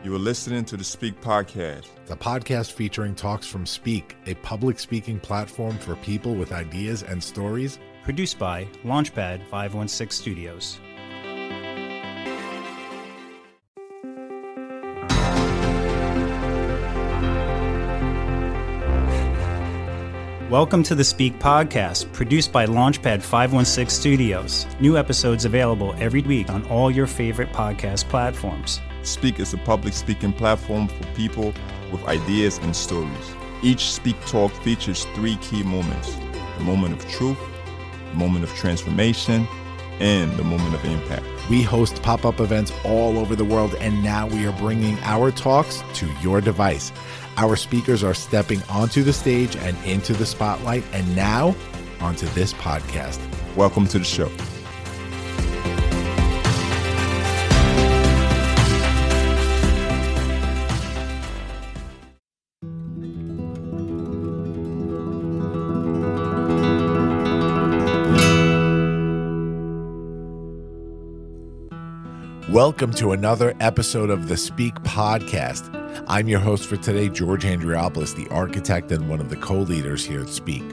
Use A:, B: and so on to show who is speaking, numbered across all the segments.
A: You are listening to the Speak Podcast,
B: the podcast featuring talks from Speak, a public speaking platform for people with ideas and stories.
C: Produced by Launchpad 516 Studios. Welcome to the Speak Podcast, produced by Launchpad 516 Studios. New episodes available every week on all your favorite podcast platforms.
A: Speak is a public speaking platform for people with ideas and stories. Each Speak Talk features three key moments: the moment of truth, the moment of transformation, and the moment of impact.
B: We host pop-up events all over the world, and now we are bringing our talks to your device. Our speakers are stepping onto the stage and into the spotlight, and now onto this podcast.
A: Welcome to the show.
B: Welcome to another episode of the Speak Podcast. I'm your host for today, George Andriopoulos, the architect and one of the co-leaders here at Speak.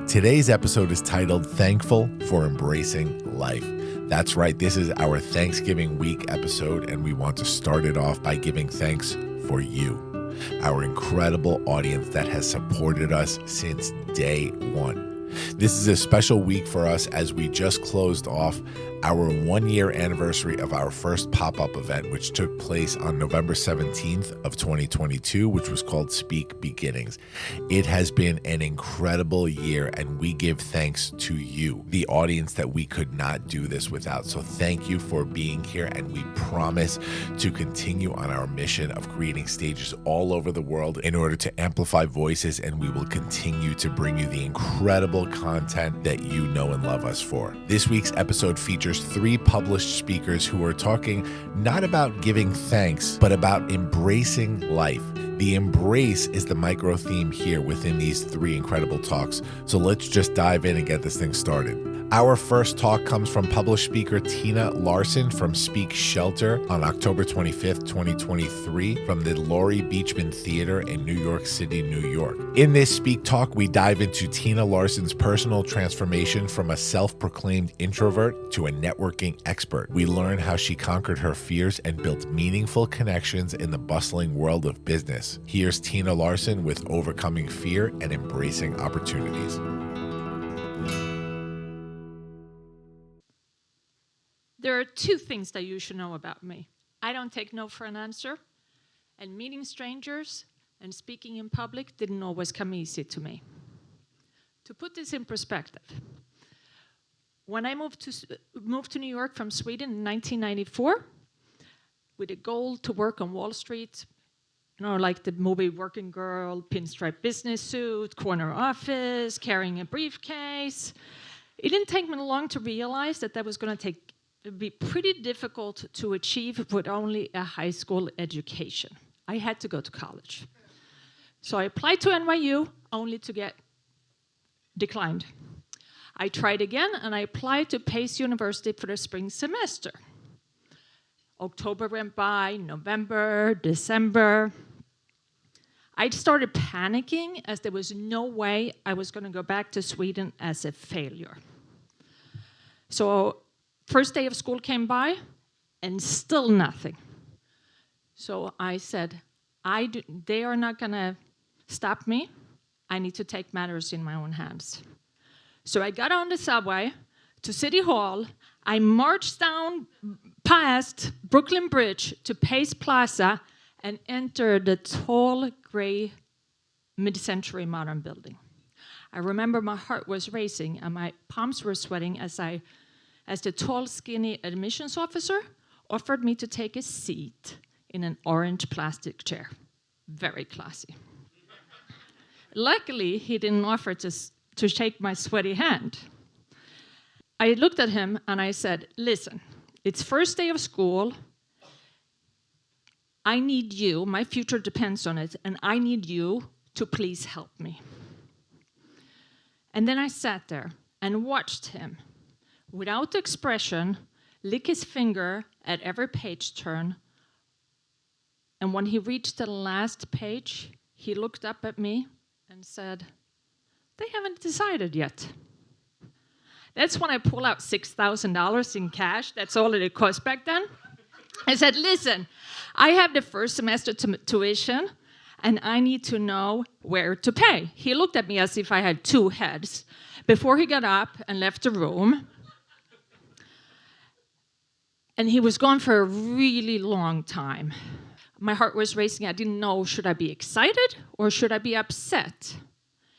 B: Today's episode is titled Thankful for Embracing Life. That's right, this is our Thanksgiving week episode, and we want to start it off by giving thanks for you, our incredible audience that has supported us since day one. This is a special week for us as we just closed off our 1-year anniversary of our first pop-up event, which took place on November 17th of 2022, which was called Speak Beginnings. It has been an incredible year, and we give thanks to you, the audience that we could not do this without. So thank you for being here, and we promise to continue on our mission of creating stages all over the world in order to amplify voices, and we will continue to bring you the incredible content that you know and love us for. This week's episode features 3 published speakers who are talking not about giving thanks, but about embracing life. The embrace is the micro theme here within these 3 incredible talks. So let's just dive in and get this thing started. Our first talk comes from published speaker Tina Larson from Speak Shelter on October 25th, 2023 from the Laurie Beechman Theater in New York City, New York. In this Speak Talk, we dive into Tina Larson's personal transformation from a self-proclaimed introvert to a networking expert. We learn how she conquered her fears and built meaningful connections in the bustling world of business. Here's Tina Larson with Overcoming Fear and Embracing Opportunities.
D: There are 2 things that you should know about me. I don't take no for an answer, and meeting strangers and speaking in public didn't always come easy to me. To put this in perspective, when I moved to New York from Sweden in 1994, with a goal to work on Wall Street, like the movie Working Girl, pinstripe business suit, corner office, carrying a briefcase, it didn't take me long to realize that was going to be pretty difficult to achieve with only a high school education. I had to go to college. So I applied to NYU only to get declined. I tried again and I applied to Pace University for the spring semester. October went by, November, December. I started panicking as there was no way I was going to go back to Sweden as a failure. So first day of school came by, and still nothing. So I said, they are not going to stop me. I need to take matters in my own hands. So I got on the subway to City Hall. I marched down past Brooklyn Bridge to Pace Plaza and entered the tall, gray, mid-century modern building. I remember my heart was racing and my palms were sweating as the tall, skinny admissions officer offered me to take a seat in an orange plastic chair. Very classy. Luckily, he didn't offer to shake my sweaty hand. I looked at him and I said, listen, it's first day of school. I need you, my future depends on it, and I need you to please help me. And then I sat there and watched him, without expression, lick his finger at every page turn And when he reached the last page, he looked up at me and said, "They haven't decided yet." That's when I pull out $6,000 in cash. That's all it cost back then. I said, "Listen, I have the first semester tuition, and I need to know where to pay." He looked at me as if I had two heads before he got up and left the room. And he was gone for a really long time. My heart was racing. I didn't know, should I be excited or should I be upset?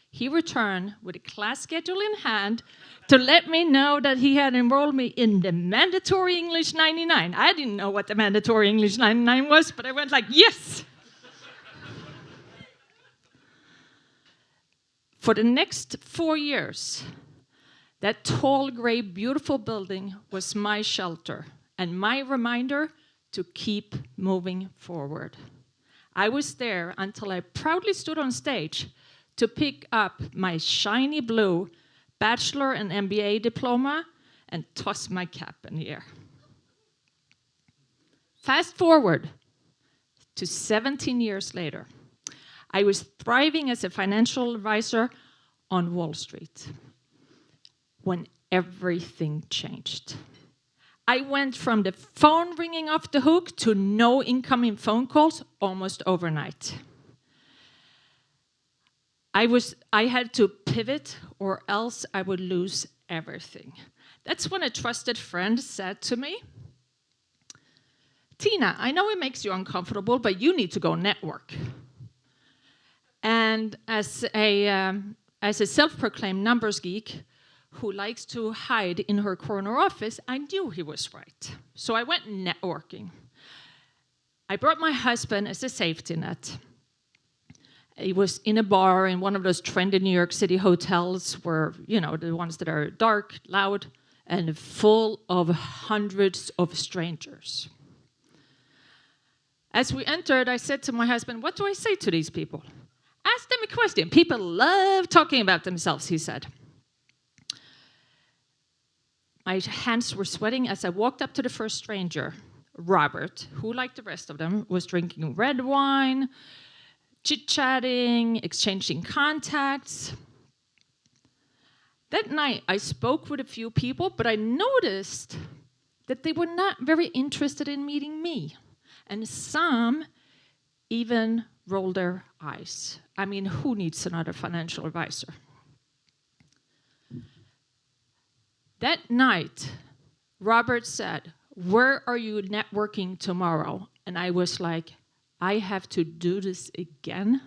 D: He returned with a class schedule in hand to let me know that he had enrolled me in the mandatory English 99. I didn't know what the mandatory English 99 was, but I went like, yes! For the next 4 years, that tall, gray, beautiful building was my shelter and my reminder to keep moving forward. I was there until I proudly stood on stage to pick up my shiny blue bachelor and MBA diploma and toss my cap in the air. Fast forward to 17 years later. I was thriving as a financial advisor on Wall Street when everything changed. I went from the phone ringing off the hook to no incoming phone calls almost overnight. I had to pivot or else I would lose everything. That's when a trusted friend said to me, "Tina, I know it makes you uncomfortable, but you need to go network." And as a self-proclaimed numbers geek who likes to hide in her corner office, I knew he was right. So I went networking. I brought my husband as a safety net. He was in a bar in one of those trendy New York City hotels where, the ones that are dark, loud, and full of hundreds of strangers. As we entered, I said to my husband, "What do I say to these people?" "Ask them a question. People love talking about themselves," he said. My hands were sweating as I walked up to the first stranger, Robert, who, like the rest of them, was drinking red wine, chit-chatting, exchanging contacts. That night, I spoke with a few people, but I noticed that they were not very interested in meeting me. And some even rolled their eyes. I mean, who needs another financial advisor? That night, Robert said, "Where are you networking tomorrow?" And I was like, I have to do this again?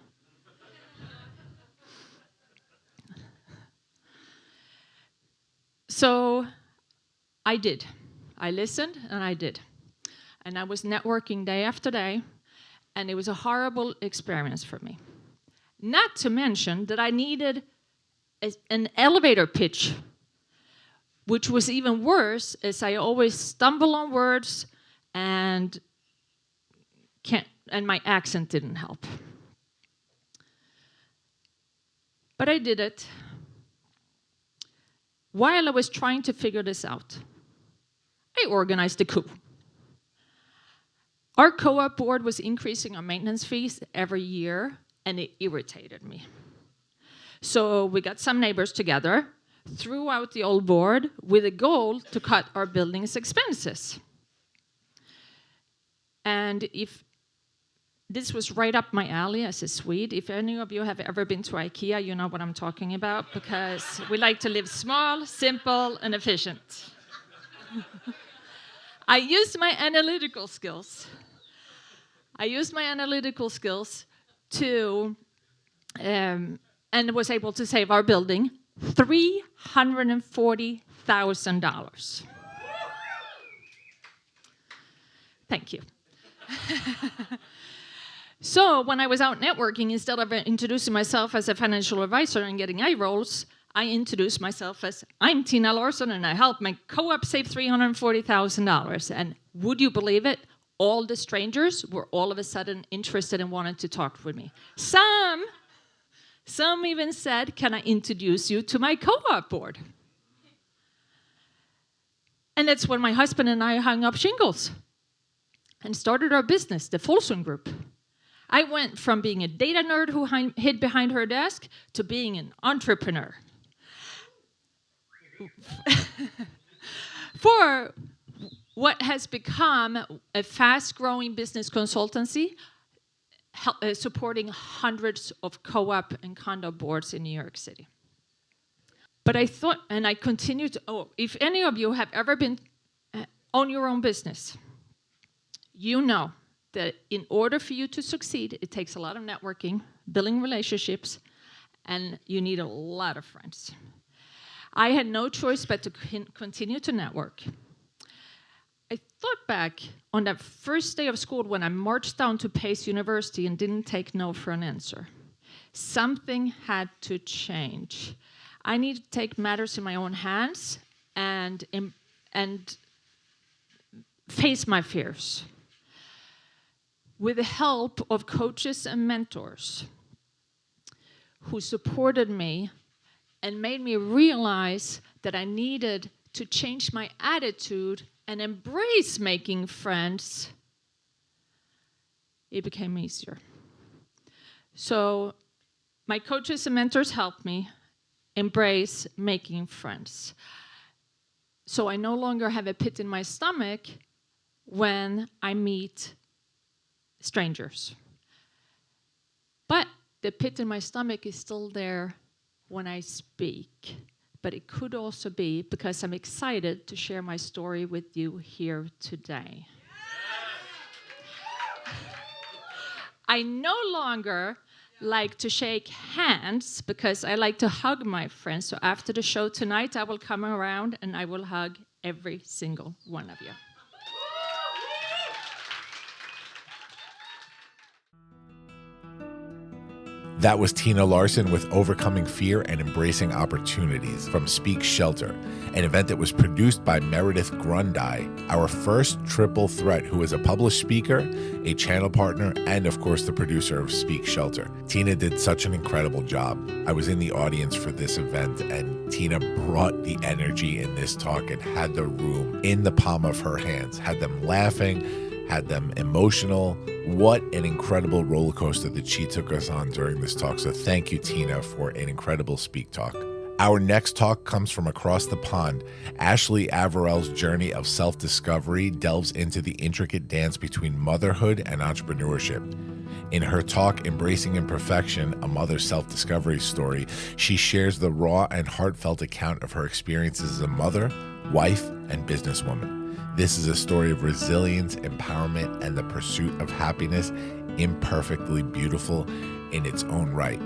D: So I did. I listened and I did. And I was networking day after day, and it was a horrible experience for me. Not to mention that I needed an elevator pitch, which was even worse, as I always stumble on words and my accent didn't help. But I did it. While I was trying to figure this out, I organized a coup. Our co-op board was increasing our maintenance fees every year, and it irritated me. So we got some neighbors together, threw out the old board with a goal to cut our building's expenses. And if this was right up my alley as a Swede. If any of you have ever been to IKEA, you know what I'm talking about, because we like to live small, simple, and efficient. I used my analytical skills to, and was able to save our building $340,000. Thank you. So when I was out networking, instead of introducing myself as a financial advisor and getting eye rolls, I introduced myself as, "I'm Tina Larsson, and I helped my co-op save $340,000. And would you believe it? All the strangers were all of a sudden interested and wanted to talk with me. Some even said, "Can I introduce you to my co-op board?" And that's when my husband and I hung up shingles and started our business, the Folsom Group. I went from being a data nerd who hid behind her desk to being an entrepreneur. For what has become a fast-growing business consultancy, supporting hundreds of co-op and condo boards in New York City. But I thought, and I continue to, if any of you have ever been own your own business, you know that in order for you to succeed, it takes a lot of networking, building relationships, and you need a lot of friends. I had no choice but to continue to network. I thought back on that first day of school when I marched down to Pace University and didn't take no for an answer. Something had to change. I need to take matters in my own hands and face my fears. With the help of coaches and mentors who supported me and made me realize that I needed to change my attitude and embrace making friends, it became easier. So my coaches and mentors helped me embrace making friends. So I no longer have a pit in my stomach when I meet strangers. But the pit in my stomach is still there when I speak. But it could also be because I'm excited to share my story with you here today. I no longer like to shake hands because I like to hug my friends. So after the show tonight, I will come around and I will hug every single one of you.
B: That was Tina Larson with Overcoming Fear and Embracing Opportunities from Speak Shelter, an event that was produced by Meredith Grundy, our first triple threat, who is a published speaker, a channel partner, and of course the producer of Speak Shelter. Tina did such an incredible job. I was in the audience for this event, and Tina brought the energy in this talk and had the room in the palm of her hands, had them laughing, had them emotional. What an incredible roller coaster that she took us on during this talk. So thank you, Tina, for an incredible Speak Talk. Our next talk comes from across the pond. Ashley Averell's journey of self-discovery delves into the intricate dance between motherhood and entrepreneurship. In her talk, Embracing Imperfection, a mother's self-discovery story, she shares the raw and heartfelt account of her experiences as a mother, wife, and businesswoman. This is a story of resilience, empowerment, and the pursuit of happiness, imperfectly beautiful in its own right.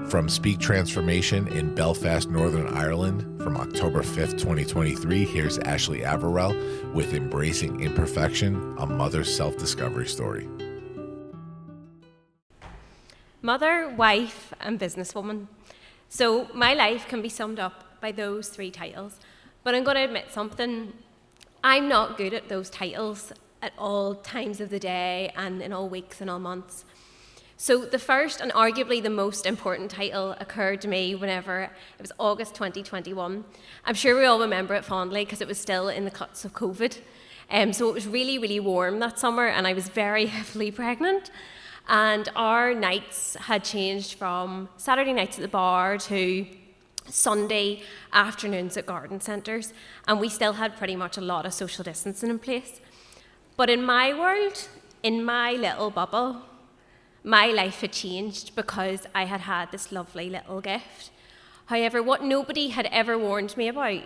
B: From Speak Transformation in Belfast, Northern Ireland, from October 5th, 2023, here's Ashley Averell with Embracing Imperfection, a mother's self-discovery story.
E: Mother, wife, and businesswoman. So my life can be summed up by those three titles, but I'm going to admit something. I'm not good at those titles at all times of the day and in all weeks and all months. So the first and arguably the most important title occurred to me whenever it was August 2021. I'm sure we all remember it fondly because it was still in the cuts of COVID. So it was really, really warm that summer and I was very heavily pregnant. And our nights had changed from Saturday nights at the bar to Sunday afternoons at garden centres, and we still had pretty much a lot of social distancing in place. But in my world, in my little bubble, my life had changed because I had had this lovely little gift. However, what nobody had ever warned me about,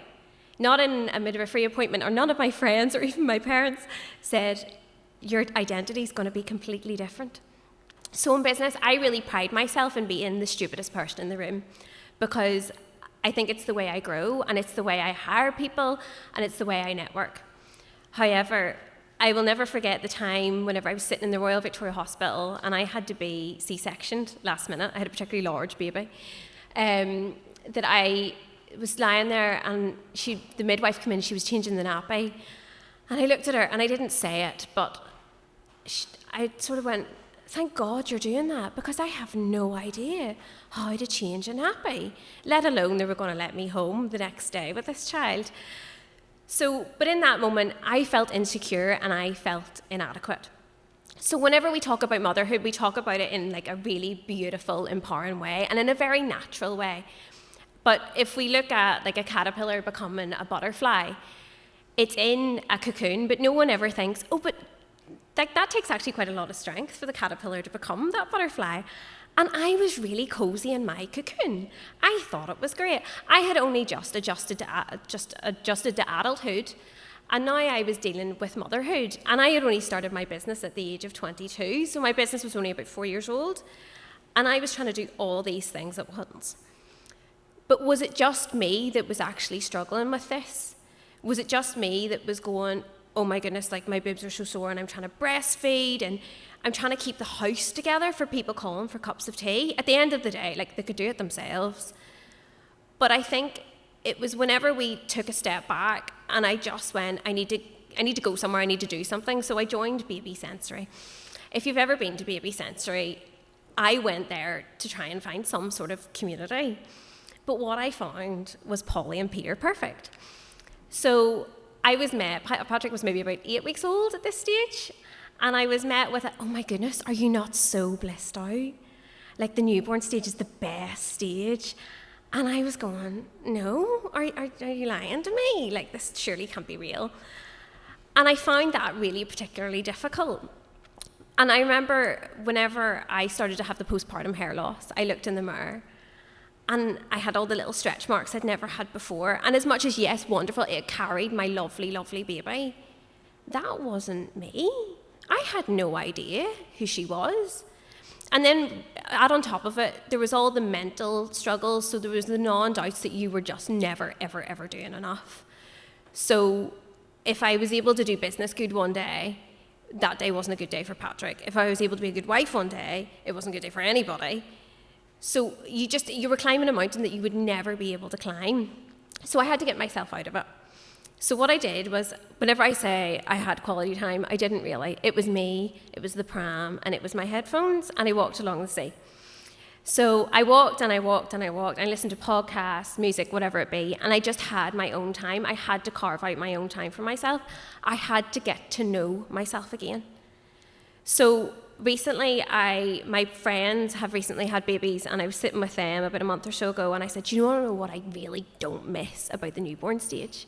E: not in a midwifery appointment, or none of my friends or even my parents, said, your identity is going to be completely different. So in business, I really pride myself in being the stupidest person in the room because I think it's the way I grow and it's the way I hire people and it's the way I network. However, I will never forget the time whenever I was sitting in the Royal Victoria Hospital and I had to be C-sectioned last minute. I had a particularly large baby. That I was lying there and the midwife came in, she was changing the nappy. And I looked at her and I didn't say it, but I sort of went, thank God you're doing that because I have no idea how to change a nappy, let alone they were going to let me home the next day with this child. So, but in that moment, I felt insecure and I felt inadequate. So whenever we talk about motherhood, we talk about it in like a really beautiful, empowering way and in a very natural way. But if we look at like a caterpillar becoming a butterfly, it's in a cocoon, but no one ever thinks, oh, but that takes actually quite a lot of strength for the caterpillar to become that butterfly. And I was really cozy in my cocoon. I thought it was great. I had only just adjusted to adulthood, and now I was dealing with motherhood. And I had only started my business at the age of 22, so my business was only about 4 years old. And I was trying to do all these things at once. But was it just me that was actually struggling with this? Was it just me that was going, oh my goodness, like my boobs are so sore and I'm trying to breastfeed and I'm trying to keep the house together for people calling for cups of tea? At the end of the day, like they could do it themselves. But I think it was whenever we took a step back and I just went, I need to go somewhere, I need to do something. So I joined Baby Sensory. If you've ever been to Baby Sensory, I went there to try and find some sort of community. But what I found was Polly and Peter Perfect. So I was met, Patrick was maybe about 8 weeks old at this stage, and I was met with, oh my goodness, are you not so blissed out? Like the newborn stage is the best stage. And I was going, no, are you lying to me? Like this surely can't be real. And I found that really particularly difficult. And I remember whenever I started to have the postpartum hair loss, I looked in the mirror and I had all the little stretch marks I'd never had before. And as much as, yes, wonderful, it carried my lovely, lovely baby, that wasn't me. I had no idea who she was. And then add on top of it, there was all the mental struggles. So there was the non-doubts that you were just never, ever, ever doing enough. So if I was able to do business good one day, that day wasn't a good day for Patrick. If I was able to be a good wife one day, it wasn't a good day for anybody. So you were climbing a mountain that you would never be able to climb. So I had to get myself out of it. So what I did was, whenever I say I had quality time, I didn't really. It was me, it was the pram, and it was my headphones, and I walked along the sea. So I walked and I walked and I walked, and I listened to podcasts, music, whatever it be, and I just had my own time. I had to carve out my own time for myself. I had to get to know myself again. So recently, my friends have recently had babies, and I was sitting with them about a month or so ago, and I said, do you want to know what I really don't miss about the newborn stage?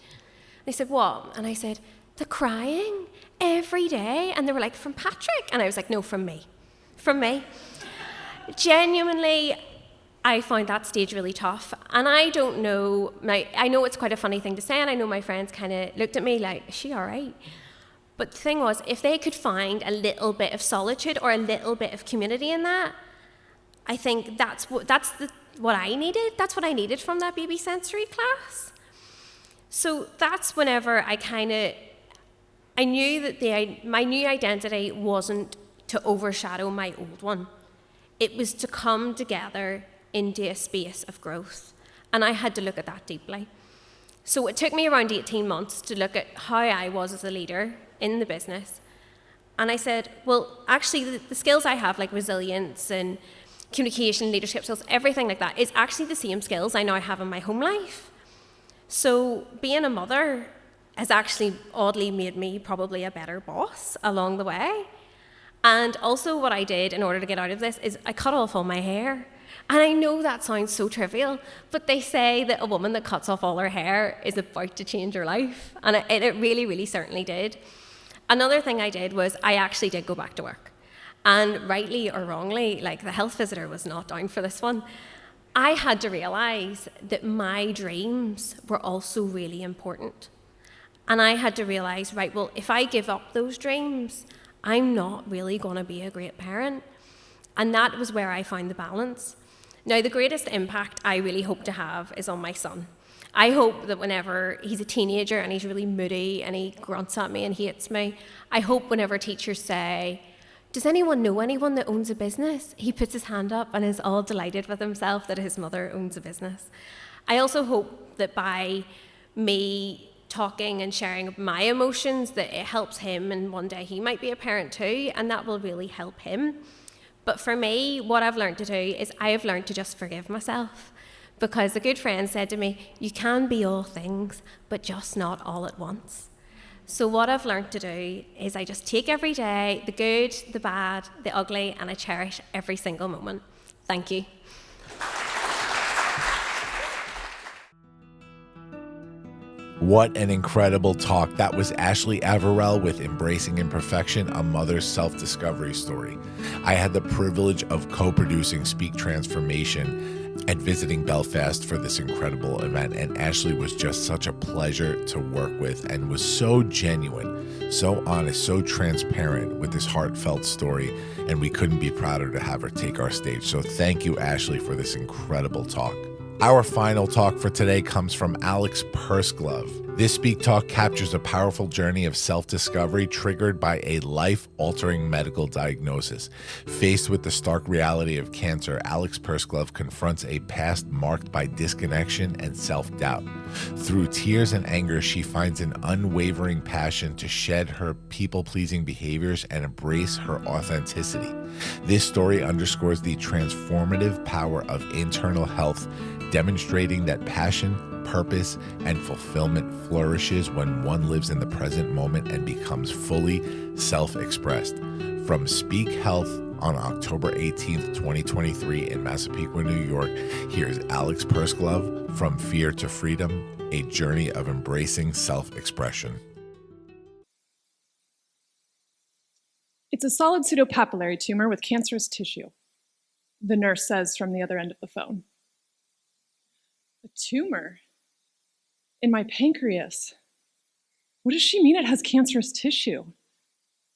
E: They said, what? And I said, the crying every day. And they were like, from Patrick? And I was like, no, from me. From me. Genuinely, I found that stage really tough. And I don't know, I know it's quite a funny thing to say, and I know my friends kind of looked at me like, is she all right? But the thing was, if they could find a little bit of solitude or a little bit of community in that, I think that's what I needed. That's what I needed from that Baby Sensory class. So that's whenever I knew that my new identity wasn't to overshadow my old one. It was to come together into a space of growth. And I had to look at that deeply. So it took me around 18 months to look at how I was as a leader in the business. And I said, well, actually the skills I have, like resilience and communication, leadership skills, everything like that, is actually the same skills I now have in my home life. So being a mother has actually oddly made me probably a better boss along the way. And also what I did in order to get out of this is I cut off all my hair. And I know that sounds so trivial, but they say that a woman that cuts off all her hair is about to change her life. And it really, really certainly did. Another thing I did was I actually did go back to work. And rightly or wrongly, like the health visitor was not down for this one. I had to realize that my dreams were also really important. And I had to realize, right, well, if I give up those dreams, I'm not really going to be a great parent. And that was where I found the balance. Now, the greatest impact I really hope to have is on my son. I hope that whenever he's a teenager and he's really moody and he grunts at me and hates me, I hope whenever teachers say, does anyone know anyone that owns a business? He puts his hand up and is all delighted with himself that his mother owns a business. I also hope that by me talking and sharing my emotions, that it helps him, and one day he might be a parent too, and that will really help him. But for me, what I've learned to do is I have learned to just forgive myself, because a good friend said to me, you can be all things, but just not all at once. So what I've learned to do is I just take every day, the good, the bad, the ugly, and I cherish every single moment. Thank you.
B: What an incredible talk. That was Ashley Averell with Embracing Imperfection, a mother's self-discovery story. I had the privilege of co-producing Speak Transformation and visiting Belfast for this incredible event. And Ashley was just such a pleasure to work with and was so genuine, so honest, so transparent with this heartfelt story. And we couldn't be prouder to have her take our stage. So thank you, Ashley, for this incredible talk. Our final talk for today comes from Alex Pursglove. This Speak Talk captures a powerful journey of self-discovery triggered by a life-altering medical diagnosis. Faced with the stark reality of cancer, Alex Pursglove confronts a past marked by disconnection and self-doubt. Through tears and anger, she finds an unwavering passion to shed her people-pleasing behaviors and embrace her authenticity. This story underscores the transformative power of internal health, demonstrating that passion, purpose, and fulfillment flourishes when one lives in the present moment and becomes fully self-expressed. From Speak Health on October 18th, 2023 in Massapequa, New York, here's Alex Pursglove, From Fear to Freedom, a journey of embracing self-expression.
F: It's a solid pseudopapillary tumor with cancerous tissue, the nurse says from the other end of the phone. A tumor? In my pancreas? What does she mean it has cancerous tissue?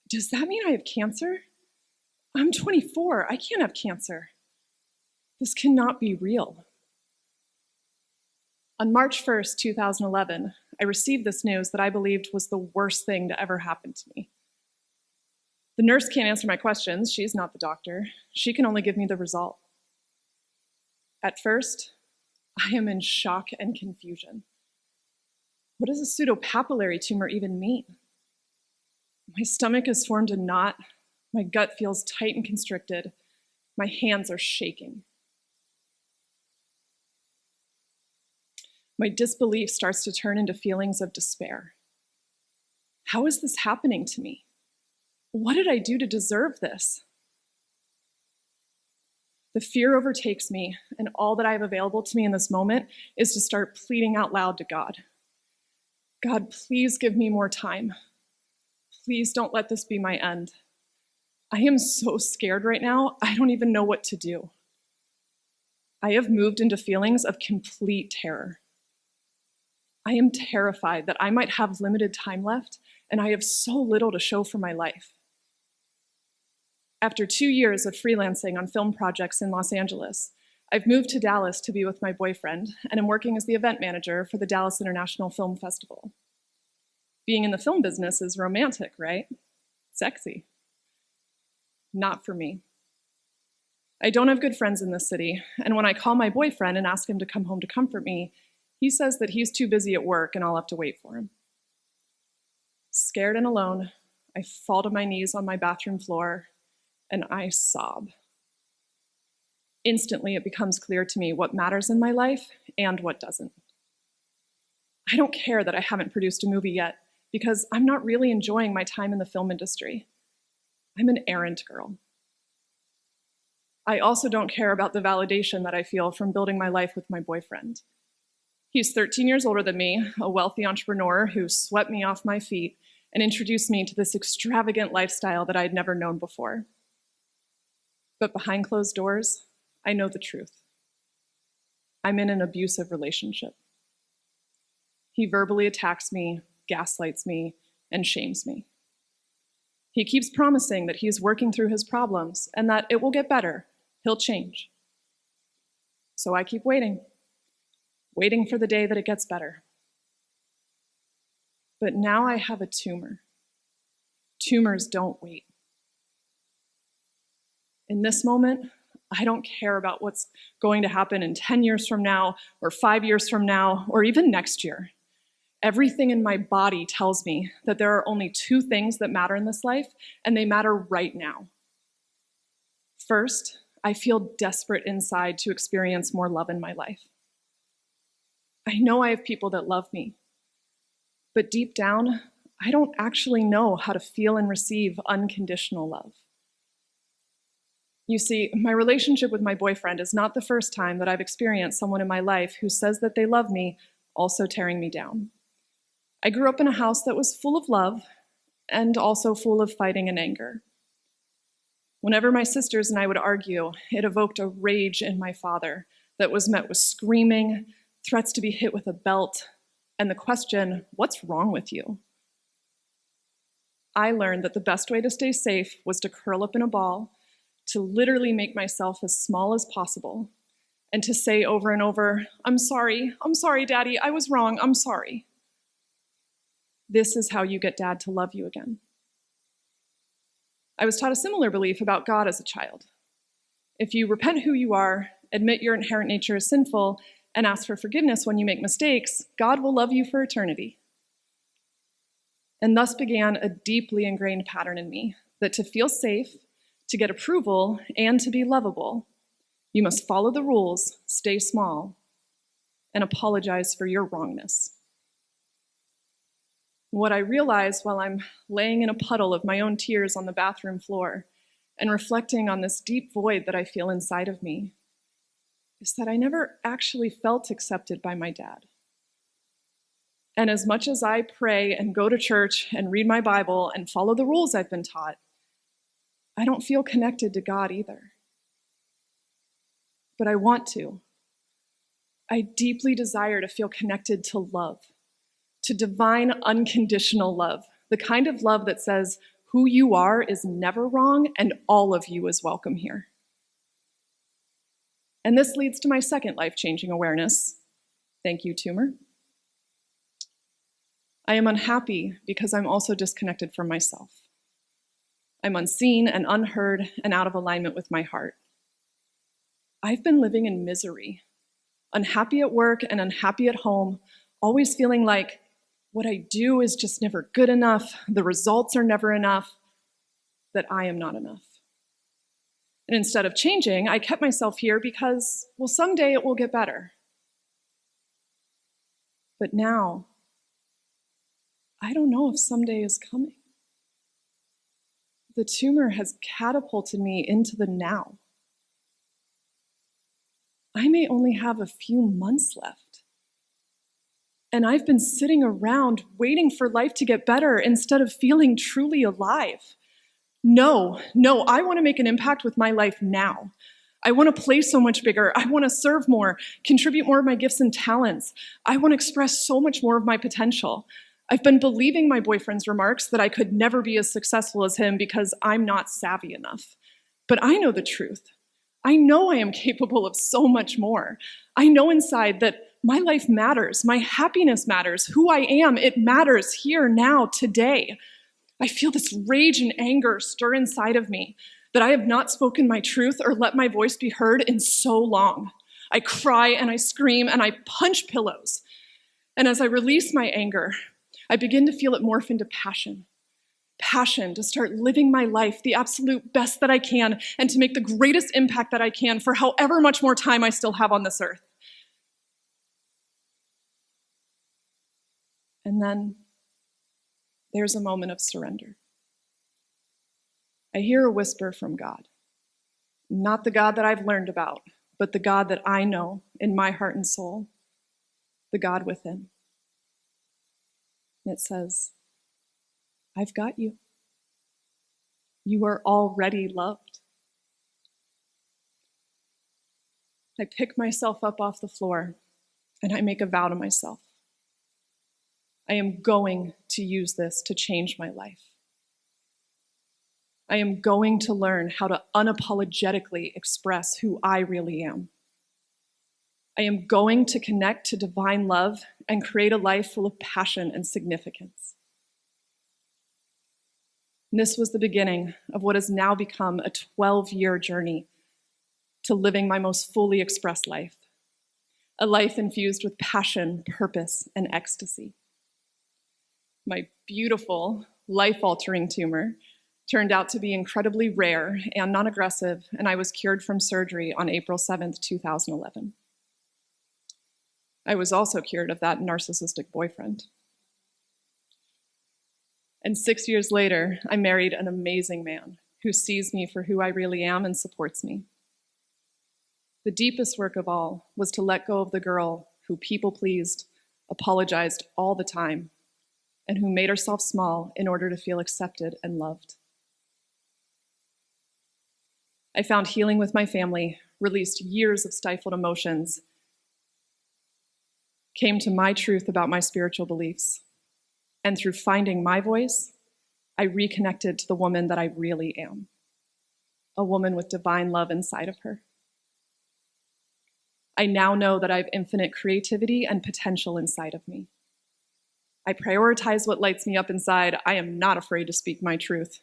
F: Does that mean I have cancer? I'm 24, I can't have cancer. This cannot be real. On March 1st, 2011, I received this news that I believed was the worst thing to ever happen to me. The nurse can't answer my questions, she's not the doctor. She can only give me the result. At first, I am in shock and confusion. What does a pseudopapillary tumor even mean? My stomach has formed a knot, my gut feels tight and constricted, my hands are shaking. My disbelief starts to turn into feelings of despair. How is this happening to me? What did I do to deserve this? The fear overtakes me, and all that I have available to me in this moment is to start pleading out loud to God. God, please give me more time. Please don't let this be my end. I am so scared right now, I don't even know what to do. I have moved into feelings of complete terror. I am terrified that I might have limited time left, and I have so little to show for my life. After 2 years of freelancing on film projects in Los Angeles, I've moved to Dallas to be with my boyfriend, and am working as the event manager for the Dallas International Film Festival. Being in the film business is romantic, right? Sexy. Not for me. I don't have good friends in this city, and when I call my boyfriend and ask him to come home to comfort me, he says that he's too busy at work and I'll have to wait for him. Scared and alone, I fall to my knees on my bathroom floor and I sob. Instantly, it becomes clear to me what matters in my life and what doesn't. I don't care that I haven't produced a movie yet because I'm not really enjoying my time in the film industry. I'm an errand girl. I also don't care about the validation that I feel from building my life with my boyfriend. He's 13 years older than me, a wealthy entrepreneur who swept me off my feet and introduced me to this extravagant lifestyle that I had never known before. But behind closed doors, I know the truth. I'm in an abusive relationship. He verbally attacks me, gaslights me, and shames me. He keeps promising that he's working through his problems and that it will get better, he'll change. So I keep waiting for the day that it gets better. But now I have a tumor. Tumors don't wait. In this moment, I don't care about what's going to happen in 10 years from now, or 5 years from now, or even next year. Everything in my body tells me that there are only 2 things that matter in this life, and they matter right now. First, I feel desperate inside to experience more love in my life. I know I have people that love me, but deep down, I don't actually know how to feel and receive unconditional love. You see, my relationship with my boyfriend is not the first time that I've experienced someone in my life who says that they love me, also tearing me down. I grew up in a house that was full of love and also full of fighting and anger. Whenever my sisters and I would argue, it evoked a rage in my father that was met with screaming, threats to be hit with a belt, and the question, "What's wrong with you?" I learned that the best way to stay safe was to curl up in a ball, to literally make myself as small as possible, and to say over and over, I'm sorry, Daddy, I was wrong, I'm sorry." This is how you get Dad to love you again. I was taught a similar belief about God as a child. If you repent who you are, admit your inherent nature is sinful, and ask for forgiveness when you make mistakes, God will love you for eternity. And thus began a deeply ingrained pattern in me that to feel safe, to get approval, and to be lovable, you must follow the rules, stay small, and apologize for your wrongness. What I realized while I'm laying in a puddle of my own tears on the bathroom floor and reflecting on this deep void that I feel inside of me is that I never actually felt accepted by my dad. And as much as I pray and go to church and read my Bible and follow the rules I've been taught, I don't feel connected to God either. But I want to. I deeply desire to feel connected to love, to divine unconditional love, the kind of love that says who you are is never wrong and all of you is welcome here. And this leads to my second life-changing awareness. Thank you, tumor. I am unhappy because I'm also disconnected from myself. I'm unseen and unheard and out of alignment with my heart. I've been living in misery, unhappy at work and unhappy at home, always feeling like what I do is just never good enough, the results are never enough, that I am not enough. And instead of changing, I kept myself here because, well, someday it will get better. But now, I don't know if someday is coming. The tumor has catapulted me into the now. I may only have a few months left. And I've been sitting around waiting for life to get better instead of feeling truly alive. No, I want to make an impact with my life now. I want to play so much bigger. I want to serve more, contribute more of my gifts and talents. I want to express so much more of my potential. I've been believing my boyfriend's remarks that I could never be as successful as him because I'm not savvy enough. But I know the truth. I know I am capable of so much more. I know inside that my life matters, my happiness matters, who I am, it matters here, now, today. I feel this rage and anger stir inside of me that I have not spoken my truth or let my voice be heard in so long. I cry and I scream and I punch pillows. And as I release my anger, I begin to feel it morph into passion. Passion to start living my life the absolute best that I can and to make the greatest impact that I can for however much more time I still have on this earth. And then there's a moment of surrender. I hear a whisper from God. Not the God that I've learned about, but the God that I know in my heart and soul, the God within. And it says, I've got you. You are already loved. I pick myself up off the floor and I make a vow to myself. I am going to use this to change my life. I am going to learn how to unapologetically express who I really am. I am going to connect to divine love and create a life full of passion and significance. And this was the beginning of what has now become a 12-year journey to living my most fully expressed life, a life infused with passion, purpose, and ecstasy. My beautiful, life-altering tumor turned out to be incredibly rare and non-aggressive, and I was cured from surgery on April 7th, 2011. I was also cured of that narcissistic boyfriend. And 6 years later, I married an amazing man who sees me for who I really am and supports me. The deepest work of all was to let go of the girl who people-pleased, apologized all the time, and who made herself small in order to feel accepted and loved. I found healing with my family, released years of stifled emotions, came to my truth about my spiritual beliefs, and through finding my voice, I reconnected to the woman that I really am, a woman with divine love inside of her. I now know that I have infinite creativity and potential inside of me. I prioritize what lights me up inside. I am not afraid to speak my truth.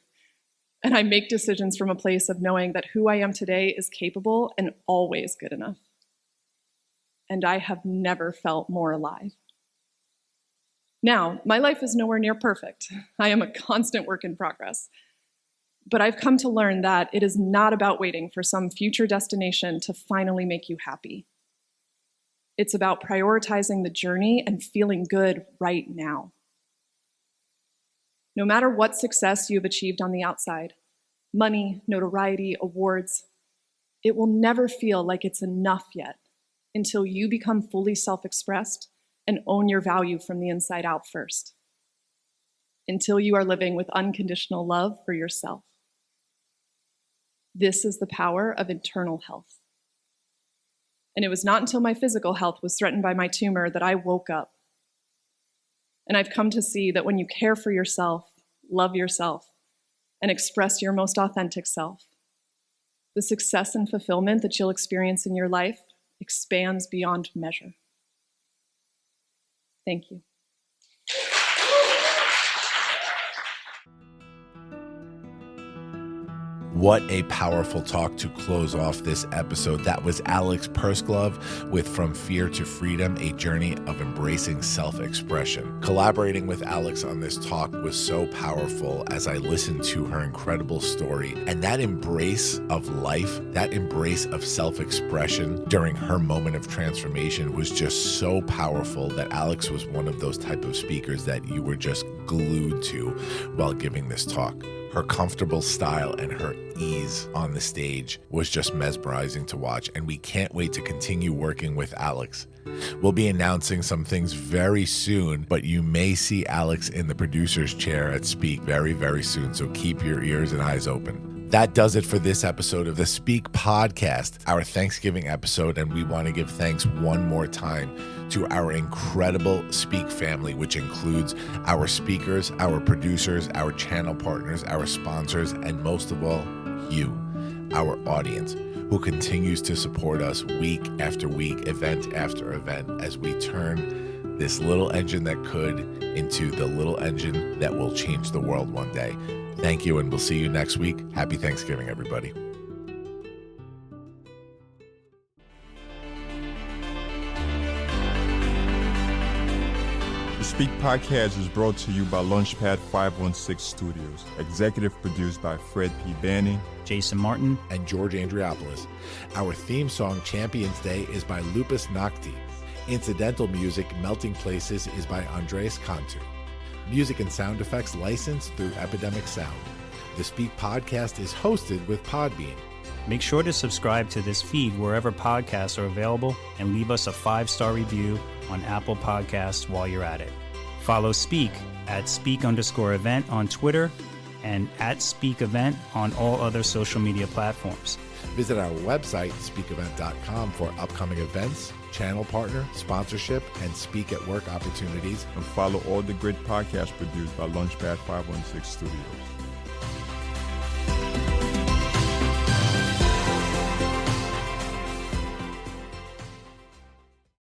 F: And I make decisions from a place of knowing that who I am today is capable and always good enough. And I have never felt more alive. Now, my life is nowhere near perfect. I am a constant work in progress. But I've come to learn that it is not about waiting for some future destination to finally make you happy. It's about prioritizing the journey and feeling good right now. No matter what success you've achieved on the outside, money, notoriety, awards, it will never feel like it's enough yet until you become fully self-expressed and own your value from the inside out first. Until you are living with unconditional love for yourself. This is the power of internal health. And it was not until my physical health was threatened by my tumor that I woke up. And I've come to see that when you care for yourself, love yourself, and express your most authentic self, the success and fulfillment that you'll experience in your life expands beyond measure. Thank you.
B: What a powerful talk to close off this episode. That was Alex Pursglove with From Fear to Freedom, a journey of embracing self-expression. Collaborating with Alex on this talk was so powerful as I listened to her incredible story. And that embrace of life, that embrace of self-expression during her moment of transformation was just so powerful that Alex was one of those type of speakers that you were just glued to while giving this talk. Her comfortable style and her ease on the stage was just mesmerizing to watch, and we can't wait to continue working with Alex. We'll be announcing some things very soon, but you may see Alex in the producer's chair at Speak very, very soon, so keep your ears and eyes open. That does it for this episode of the Speak Podcast, our Thanksgiving episode, and we want to give thanks one more time to our incredible Speak family, which includes our speakers, our producers, our channel partners, our sponsors, and most of all, you, our audience, who continues to support us week after week, event after event, as we turn this little engine that could into the little engine that will change the world one day. Thank you, and we'll see you next week. Happy Thanksgiving, everybody.
A: The Speak Podcast is brought to you by Launchpad 516 Studios. Executive produced by Fred P. Banning,
C: Jason Martin,
B: and George Andriopoulos. Our theme song, Champions Day, is by Lupus Nocti. Incidental music, Melting Places, is by Andres Cantu. Music and sound effects licensed through Epidemic Sound. The Speak Podcast is hosted with Podbean.
C: Make sure to subscribe to this feed wherever podcasts are available and leave us a 5-star review on Apple Podcasts while you're at it. Follow Speak at Speak_event on Twitter and at Speak Event on all other social media platforms.
B: Visit our website, speakevent.com, for upcoming events, channel partner, sponsorship, and speak at work opportunities.
A: and follow all the great podcasts produced by Launchpad 516 Studios.